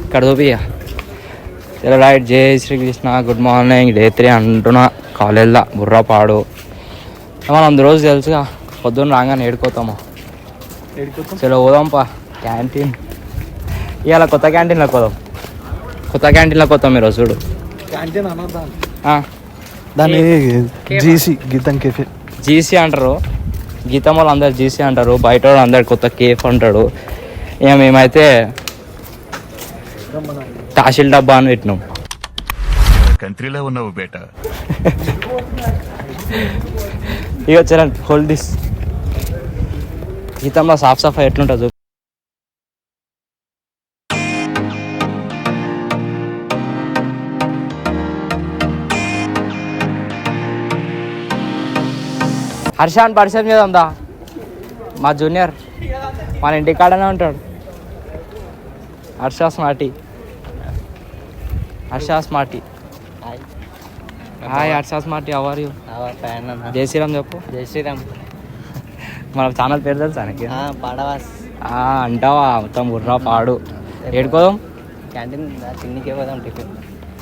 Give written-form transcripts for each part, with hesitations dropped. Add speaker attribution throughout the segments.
Speaker 1: ఇక్కడ చూపియా రైట్. జై Srikrishna, good morning. Day 3 అంటున్నా కాలేజ్లో బుర్రపాడు. మనం రోజు తెలుసుగా పొద్దున్న రాగానే ఏడుకోతాము. చలో పోదాంపా క్యాంటీన్. ఇవాళ కొత్త క్యాంటీన్లోకి పోదాం. కొత్త క్యాంటీన్లోకి పోతాం ఈరోజు చూడు.
Speaker 2: క్యాంటీన్ అన్నదా దాన్ని జీసీ గీతం కేఫే
Speaker 1: జీసీ అంటారు. గీతం వాళ్ళు అందరు జీసీ అంటారు, బయట వాళ్ళు అందరు కొత్త కేఫ్ అంటాడు. ఇక మేమైతే తాసిల్ డబ్బా అని పెట్టినాం.
Speaker 3: కంట్రీలో ఉన్నావు బేటా.
Speaker 1: ఇక వచ్చారండి హోల్డ్ దిస్. గీతంలో సాఫ్ సఫాయి ఎట్లుంటుంది. హర్షాన్ పరిచయం చేద్దా, మా జూనియర్ మన ఇంటి కాడనే ఉంటాడు. Harsha smarty. Hi Harsha smarty, how are you? జై శ్రీరామ్ చెప్పు.
Speaker 4: జై శ్రీరామ్.
Speaker 1: మన ఛానల్ పేరు తెలుసా నీకు?
Speaker 4: పాడవాస్
Speaker 1: అంటావా మొత్తం బుర్రా పాడు. ఏడుకోదాం
Speaker 4: క్యాంటీన్ తిన్నికే పోదాం. టిఫిన్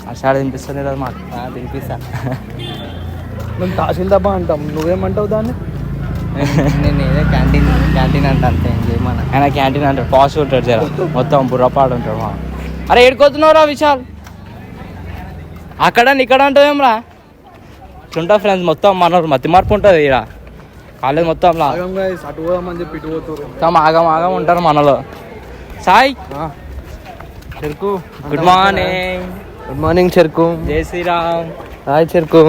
Speaker 1: హర్షాడు తినిపిస్తుంది కదా మాకు.
Speaker 4: తినిపిస్తా.
Speaker 2: మేము తాసిల్ డబ్బా అంటాం, నువ్వేమంటావు దాన్ని?
Speaker 4: నేను ఏదో క్యాంటీన్ అంటా అంతే, ఇంకేమన్నా.
Speaker 1: ఆయన క్యాంటీన్ అంటాడు, పాస్ ఉంటాడు జర, మొత్తం బుర్రపాడు ఉంటాడు మా. అరే ఏడుకోతున్నావురా విశాల్? అక్కడ ఇక్కడ అంటావేమ్రా? ఇట్లుంటా ఫ్రెండ్స్, మొత్తం మన మతి మార్పు ఉంటుంది ఇక్కడ కాలేజ్ మొత్తం.
Speaker 2: అటు పోదామని చెప్పి ఇటు పోతారు,
Speaker 1: మొత్తం ఆగం ఉంటారు మనలో. సాయి చెరుకు, గుడ్ మార్నింగ్.
Speaker 4: గుడ్ మార్నింగ్ చెరుకు.
Speaker 1: జై శ్రీరామ్.
Speaker 4: హాయ్ చెరుకు.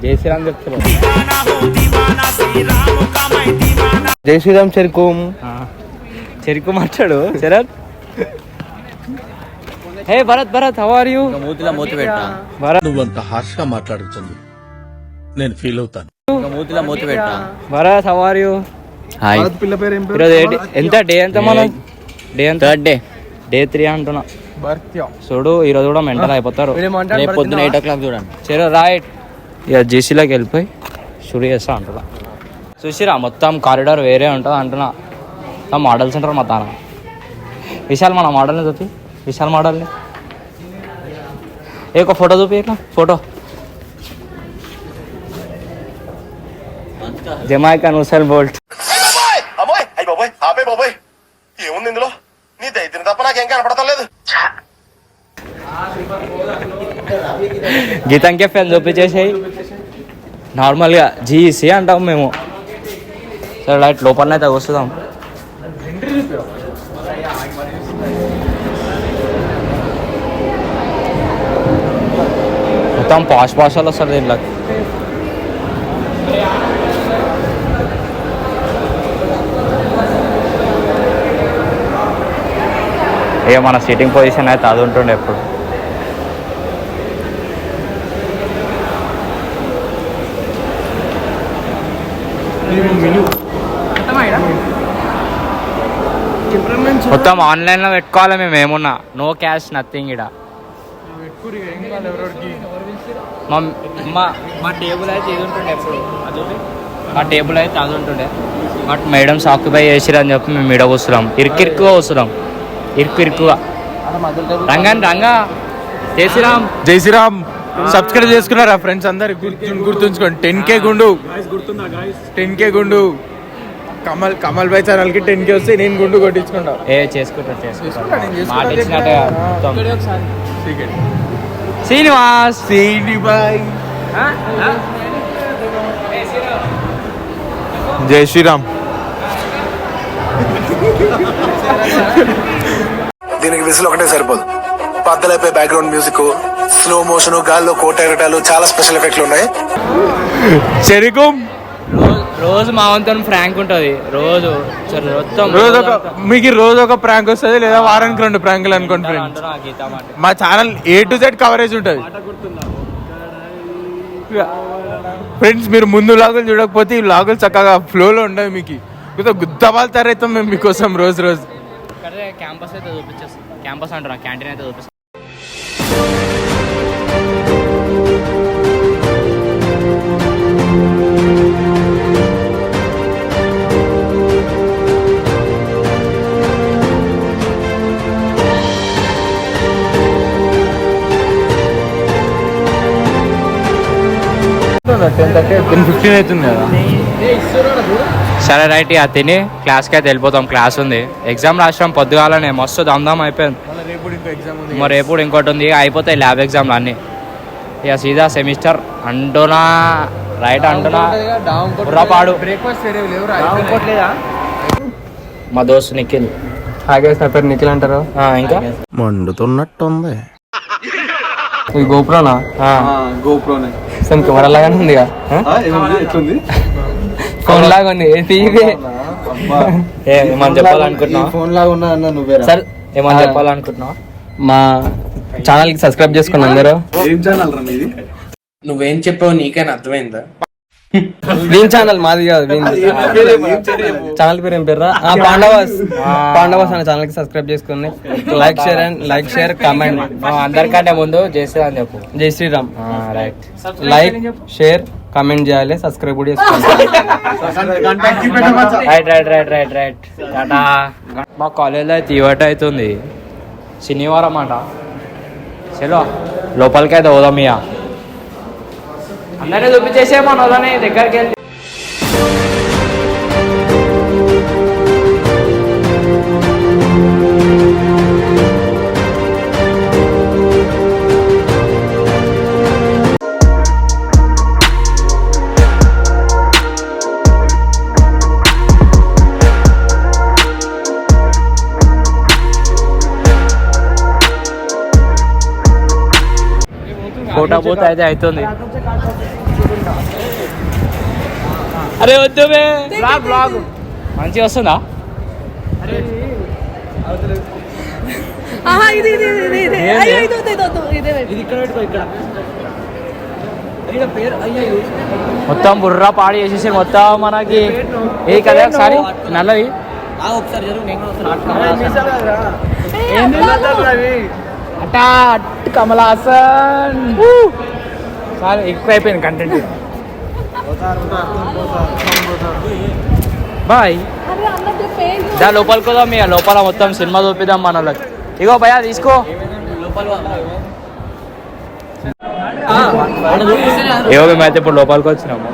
Speaker 1: జై శ్రీరామ్ చెప్తున్నారు.
Speaker 4: జై శ్రీరామ్ చెరుకు.
Speaker 1: చెరుకు మాట్లాడు శరత్. హే భరత్ హౌ ఆర్ యూ?
Speaker 4: మూతి పెట్టా
Speaker 1: భరత్.
Speaker 3: నువ్వంత హార్ష్ గా మాట్లాడుతుంది, నేను ఫీల్ అవుతాను.
Speaker 4: మూతి పెట్టా.
Speaker 1: Bharat how are you?
Speaker 4: Hi.
Speaker 2: పిల్ల పేరు ఏం పేరు?
Speaker 1: ఈరోజు ఎంత డే ఎంత మనం? డే ఎంత? డే 3 అంటున్నా. చూడు ఈరోజు కూడా మెంటల్ అయిపోతారు.
Speaker 4: రేపు పొద్దున 8 o'clock చూడండి.
Speaker 1: సరే రైట్. ఇక జేసీలోకి వెళ్ళిపోయి షురు చేస్తా అంటున్నా. చూసిరా మొత్తం కారిడార్ వేరే ఉంటుంది అంటున్నా. మొత్తం మోడల్స్ ఉంటారు మా తాన. విశాల్ మన మోడల్ని చూపి, విశాల్ మోడల్ని. ఏ ఒక ఫోటో చూపి, ఇట్లా ఫోటో. జమైకా నుసైన్ బోల్ట్.
Speaker 3: ఏముంది ఇందులో? నీ దైత్యం తప్ప నాకేం కనపడతలేదు.
Speaker 1: గీతంకే ఫ్యాన్ చూపించేసాయి. నార్మల్గా జీసీ అంటాం మేము. సరే లైట్ లోపల అయితే వస్తుందాం. మొత్తం పాష్ పాషాలు వస్తారు దీంట్లో. ఇక మన సీటింగ్ పొజిషన్ అయితే అది ఉంటుండే ఎప్పుడు. మొత్తం ఆన్లైన్లో పెట్టుకోవాలి మేము. ఏమున్నా నో క్యాష్ నథింగ్. ఇక్కడ మా టేబుల్ అయితే ఇది ఉంటుండే ఎప్పుడు. మా టేబుల్ అయితే అది ఉంటుండే, బట్ మేడమ్స్ ఆక్యుపై చేసిరని చెప్పి మేము ఈడ వస్తున్నాం. ఇరుక్కుగా వస్తున్నాం, ఇరుక్కుగా. రంగా జై శ్రీరామ్.
Speaker 2: జై శ్రీరామ్. సబ్స్క్రైబ్ చేసుకున్నారా ఫ్రెండ్స్ అందరు? గుర్తుంచుకోండి. 10K గుండు, 10K గుండు. కమల్ భాయ్ ఛానల్కి 10K వస్తే నేను గుండు కొట్టించుకుంటా.
Speaker 1: చేసుకుంటా మాట ఇచ్చినట్టుగా. శ్రీనివాస్
Speaker 2: బాయ్. జై శ్రీరామ్.
Speaker 5: దీనికి విసులు ఒకటే సరిపోదు. పద్దలైపోయి బ్యాక్గ్రౌండ్ మ్యూజిక్, స్లో మోషన్, గాల్లో కోట ఎగటాలు, చాలా స్పెషల్ ఎఫెక్ట్లు ఉన్నాయి.
Speaker 2: చెరుకు
Speaker 1: రోజు మా వంతు ప్రాంక్ ఉంటుంది. రోజు
Speaker 2: మీకు రోజు ఒక ప్రాంక్ వస్తుంది, లేదా వారానికి 2 ప్రాంకులు అనుకోండి ఫ్రెండ్స్. మా channel A to Z coverage ఉంటుంది ఫ్రెండ్స్. మీరు ముందు లాగులు చూడకపోతే ఈ లాగులు చక్కగా ఫ్లోలో ఉండవు. మీకు గుద్దబాలు తయారవుతాం మేము మీకోసం రోజు.
Speaker 1: క్యాంపస్ అయితే చూపించేస్తాం. క్యాంపస్ అంటున్నా, క్యాంటీన్ అయితే చూపిస్తాం.
Speaker 2: 10:15 అవుతుంది కదా.
Speaker 1: సరే రైట్, ఇక తిని క్లాస్కి అయితే వెళ్ళిపోతాం. క్లాస్ ఉంది, ఎగ్జామ్ రాసినాం పొద్దుగాలనే, మస్తు దమ్దమ్ అయిపోయింది. మరి రేపు ఇంకోటి ఉంది, అయిపోతాయి ల్యాబ్ ఎగ్జామ్లు అన్నీ. ఇక సీదా సెమిస్టర్ అంటున్నా, రైట్ అంటున్నా. బుర్రపాడు మా దోస్తు నిఖిల్.
Speaker 4: నా పేరు నిఖిల్ అంటారు.
Speaker 1: ఇంకా
Speaker 3: మండుతున్నట్టుంది.
Speaker 4: ఇది గోప్రోనా?
Speaker 2: గోప్రోనే
Speaker 4: సేమ్ కెమెరా లాగానే ఉంది, ఫోన్ లాగా ఉంది.
Speaker 1: ఏమని చెప్పాలనుకుంటున్నావు?
Speaker 2: ఫోన్ లాగా ఉన్నా అన్న నువ్వే.
Speaker 1: సరే ఏమని చెప్పాలనుకుంటున్నావు?
Speaker 4: మా ఛానల్ కి సబ్స్క్రైబ్ చేసుకోండి అందరూ.
Speaker 2: ఏం ఛానల్ రా మీది?
Speaker 6: నువ్వేం చెప్పావు నీకైనా అర్థమైందా?
Speaker 4: వీన్ ఛానల్ మాది కాదు. ఛానల్ పేరు ఏం పేరు? పాండవాస్ అనే ఛానల్ కి సబ్స్క్రైబ్ చేసుకోండి. Like share comment.
Speaker 1: అందరికంటే ముందు చేసేది అని చెప్పు.
Speaker 4: జై Shriram.
Speaker 1: Right,
Speaker 4: like share comment చేయాలి, సబ్స్క్రైబ్ కూడా చేసుకోండి.
Speaker 1: Right right right right right tata. మా కాలేజ్లో అయితే ఈవెంట్ అవుతుంది శనివారం అంట. చలో లోపలికి అయితే పోదాం. ఇక అందరినీ చూపించేసే మన వాళ్ళని దగ్గరికి వెళ్ళి. ఫోటో బూత్ అయితే అవుతుంది. అరే వద్దు బ్లాగ్ మంచిగా వస్తుందా? మొత్తం బుర్రా పాడి చేసేసి మొత్తం మనకి ఏ కదా ఒకసారి నల్లవి అటా కమల్ హాసన్. సార్ ఎక్కువ అయిపోయింది కంటెంట్. బాయ్ దా లోపలికి పోదాం. ఇక లోపల మొత్తం సినిమా చూపిద్దాం మన వాళ్ళకి. ఇగో భయ్యా తీసుకో. ఏవో మేమైతే ఇప్పుడు లోపలికి వచ్చినాము.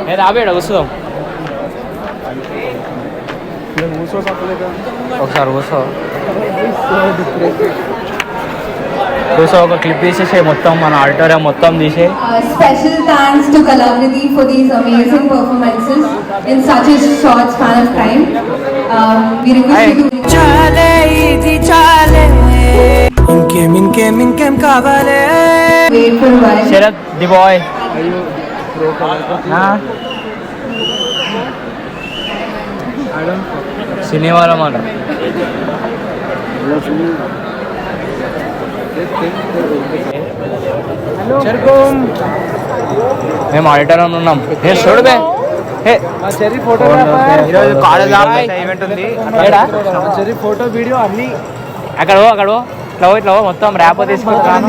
Speaker 1: నేను రాబేడ కూర్చుదాం ఒకసారి. కూర్చో ఒక క్లిప్ తీసేసే మొత్తం మన ఆడిటోరియం మొత్తం తీసే.
Speaker 7: Special thanks to Kalavriti for these amazing performances in such a short span of time. We request you to wait for a while.
Speaker 1: Sharath the boy. శనివారం అన్న మేము ఆడిటోరియం ఉన్నాం. చూడబే ఈరోజు కాలేజ్ ఈవెంట్ ఉంది.
Speaker 2: ఫోటో వీడియో అన్ని
Speaker 1: అక్కడ ఇట్లా మొత్తం ర్యాప్ తీసుకుంటాను.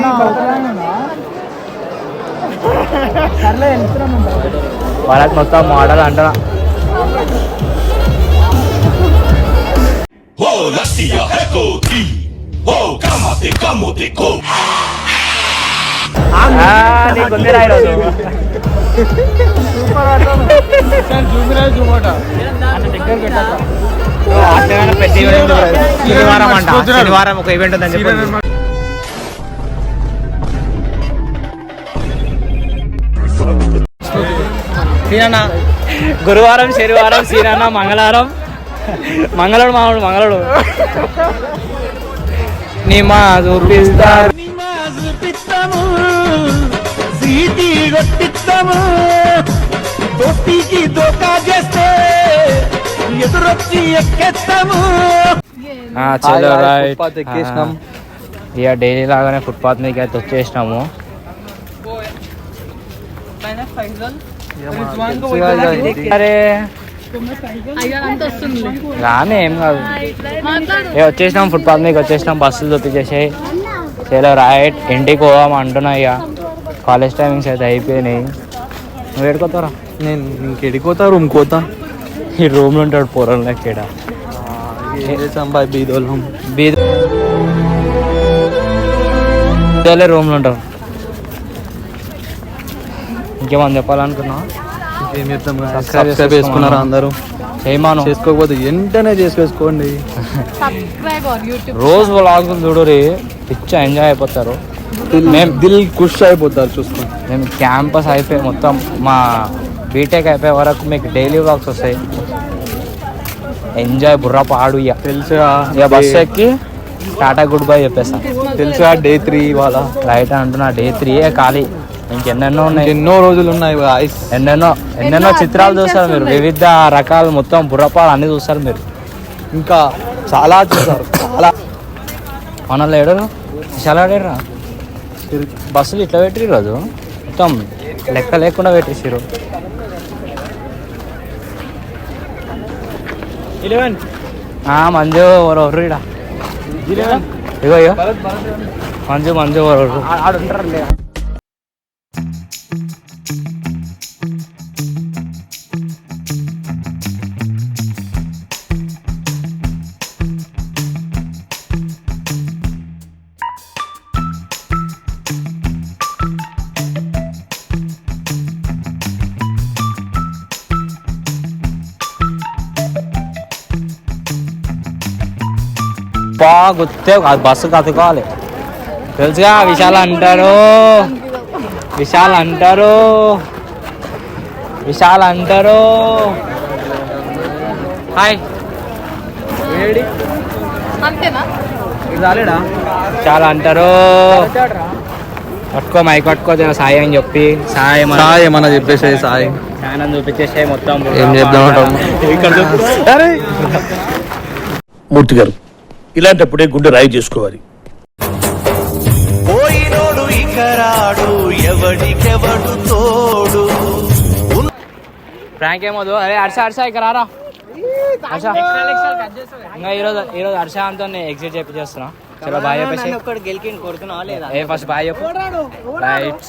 Speaker 1: వాళ్ళకి మొత్తం మోడల్ అంటున్నా. నీకుంది రా ఈరోజు. శనివారం అంట, శనివారం ఒక ఈవెంట్ ఉందని చెప్పి. గురువారం, శనివారం సీనన్న, మంగళవారం నిమా చూపిస్తారు. చలో రైట్. ఇక డైలీ లాగానే ఫుట్పాత్ మీదకి అయితే వచ్చేసినాము. అరే రానే ఏం కాదు. వచ్చేసినాం ఫుట్పాత్ మీదకి వచ్చేసినాం. బస్సులు చూపించేసాయి. చలో రైట్ ఇంటికి పోదాం అంటున్నా. ఇక కాలేజ్ టైమింగ్స్ అయితే అయిపోయినాయి. నువ్వు ఎడుకోతారా?
Speaker 2: నేను ఇంకెడిపోతా రూమ్ కోతా.
Speaker 1: ఈ రూమ్లో ఉంటాడు పూర్వం లెక్కడ. బీదోలే రూమ్లో ఉంటారు. ఇంకేమని చెప్పాలనుకున్నా
Speaker 4: ఏం చెప్తాం
Speaker 1: సబ్స్క్రైబ్
Speaker 4: చేసుకున్నారా అందరూ?
Speaker 1: చేయమాను
Speaker 4: చేసుకోకపోతే వెంటనే చేసుకోండి.
Speaker 1: రోజు వ్లాగ్స్ చూడు రే పిచ్చ ఎంజాయ్ అయిపోతారు.
Speaker 4: మేము దిల్ ఖుష్ అయిపోతారు చూసుకొని.
Speaker 1: మేము క్యాంపస్ అయిపోయి మొత్తం మా బీటెక్ అయిపోయే వరకు మీకు డైలీ వ్లాగ్స్ వస్తాయి. ఎంజాయ్ బుర్ర పాడు ఇక
Speaker 4: తెలుసుగా
Speaker 1: ఇక బస్సు ఎక్కి టాటా గుడ్ బై చెప్పేస్తా.
Speaker 4: తెలుసుగా Day 3 ఇవాళ.
Speaker 1: రైట్ అంటున్నా Day 3 ఖాళీ. ఇంకెన్నెన్నో ఉన్నాయి,
Speaker 4: ఎన్నో రోజులు ఉన్నాయి guys.
Speaker 1: ఎన్నెన్నో చిత్రాలు చూస్తారు మీరు. వివిధ రకాలు మొత్తం బుర్రపాడు అన్ని చూస్తారు మీరు.
Speaker 4: ఇంకా చాలా చూసారు చాలా.
Speaker 1: మనల్ని ఏడరు విశాల ఆడారా బస్సులు ఇట్లా పెట్టి రోజు మొత్తం లెక్క లేకుండా పెట్టేసారు. మంజు ఎవరు ఇడా ఇగో ఇగో మంజు ఎవరు ఆడుంటారు. గుర్తే బస్సు కతుకోవాలి తెలుసుగా. విశాల్ అంటారు హాయ్ విశాల్ అంటారు. పట్టుకో మైక్ పట్టుకో సాయి అని చెప్పి సాయి
Speaker 4: ఏమన్నా చెప్పేసి సాయి
Speaker 1: జ్ఞానం చూపించేసే మొత్తం
Speaker 4: ఏం చెప్దాం.
Speaker 3: మూర్తి గారు ఇలాంటప్పుడే గుండె రాయి చేసుకోవాలి.
Speaker 8: పోయినోడు ఇకరాడు ఎవడికెవడు తోడు.
Speaker 1: ప్రాంక్ ఏమోదు. అరే హర్ష ఇక్కడ రారా హర్ష. ఇంకా ఈరోజు హర్ష అంతా ఎగ్జిట్ చేస్తున్నా. చలో బాయ్ చెప్పేసి. ఫస్ట్ బాయ్ చెప్పు. రైట్.